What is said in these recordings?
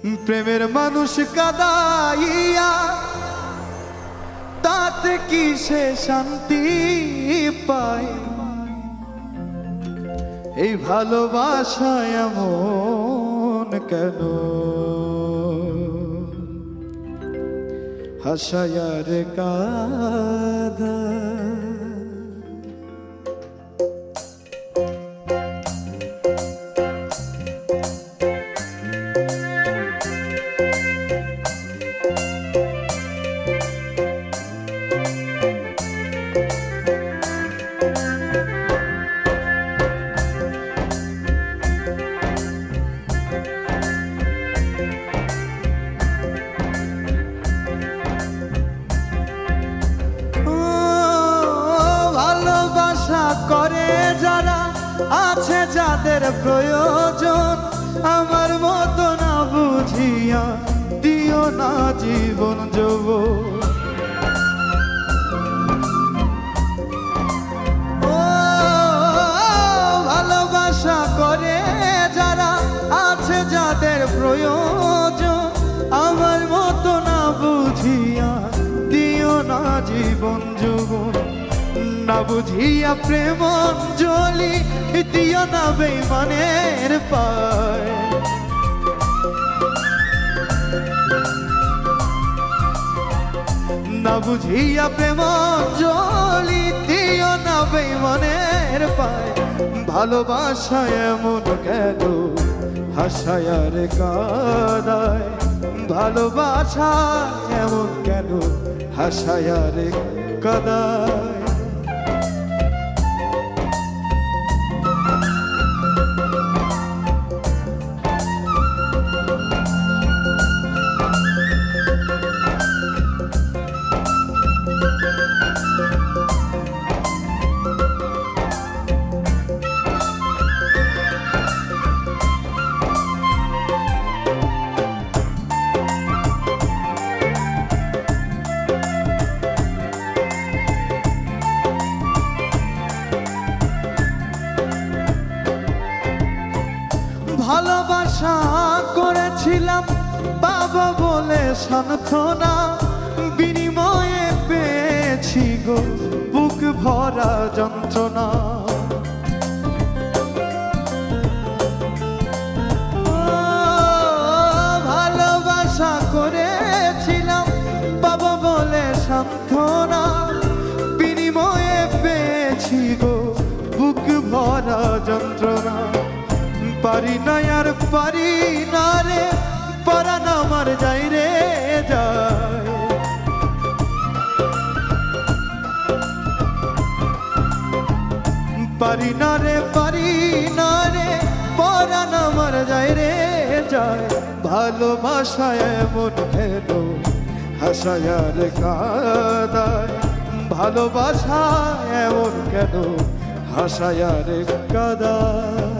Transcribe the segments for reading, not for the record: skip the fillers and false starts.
প্রেমের মানুষ কাদাইয়া তাতে কি সে শান্তি পায়? এই ভালোবাসা এমন কেন? হাসায়ার কাঁদা করে যারা আছে যাদের প্রয়োজন, আমার মতো না বুঝিয়া দিও না জীবন যৌবন। ও ভালোবাসা করে যারা আছে যাদের প্রয়োজন, আমার মতো না বুঝিয়া দিও না জীবন যৌবন। না বুঝিয়া প্রেম অঞ্জলি দিও না বেঈমানের পায়। না বুঝিয়া প্রেম অঞ্জলি দিও না বেঈমানের পায়। ভালোবাসা এমন কেন? হাসায়ার কাঁদায়। ভালোবাসা এমন কেন? হাসায়ার কাঁদায়। ভালোবাসা করেছিলাম বাবা বলে সান্ত্বনা, বিনিময়ে পেয়েছি গো বুক ভরা যন্ত্রণা। ভালোবাসা করেছিলাম বাবা বলে সান্ত্বনা, বিনিময়ে পেয়েছি গো বুক ভরা যন্ত্রণা। পারি না আর পারি না রে, পরাণ আমার যাই রে যায়। পারি না রে পারি না রে, পরাণ আমার যাই রে যায়। ভালোবাসা এমন কেন? হাসায়ার কাঁদায়। ভালোবাসা এমন কেন? হাসায়ার কাঁদায়।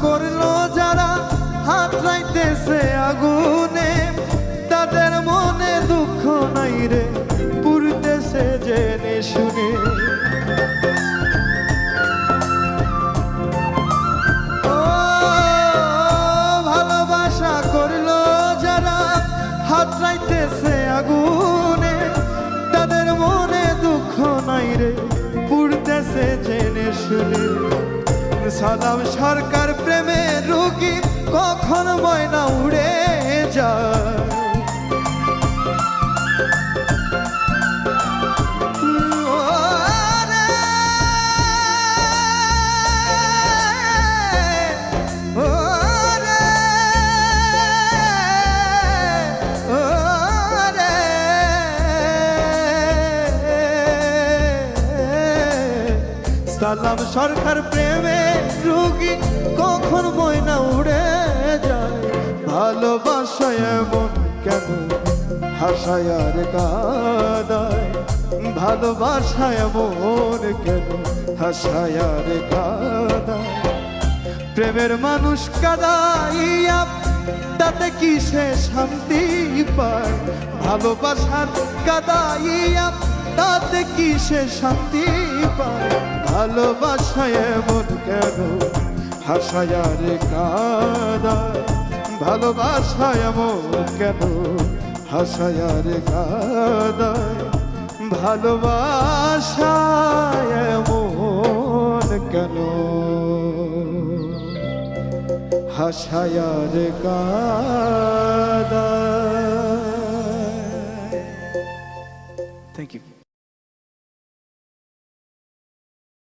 করলো যারা হাত রাইতেছে আগুনে, তাদের মনে দুঃখ নাই রে, পুড়তেছে জেনে শুনে। ও ভালোবাসা করলো যারা হাত রাইতেছে আগুনে, তাদের মনে দুঃখ নাই রে, পুড়তেছে জেনে শুনে। সালাম সরকার প্রেমের রোগী, কখন ময়না উড়ে যায়। সালাম সরকার প্রেমে রোগী কখন ময়না উড়ে যায় ভালোবাসায় এমন কেন হাসায় আর কাঁদায় ভালোবাসায় এমন কেন হাসায় আর কাঁদায় প্রেমের মানুষ কাঁদাইয়া তাতে কি সে শান্তি পায় ভালোবাসার কাঁদাইয়া তাতে কি সে শান্তি পায় ভালোবাসায় এমন কেন হাসায় আর কাঁদায় ভালোবাসায় এমন কেন হাসায় আর কাঁদায় ভালোবাসায় এমন কেন হাসায় আর কাঁদায়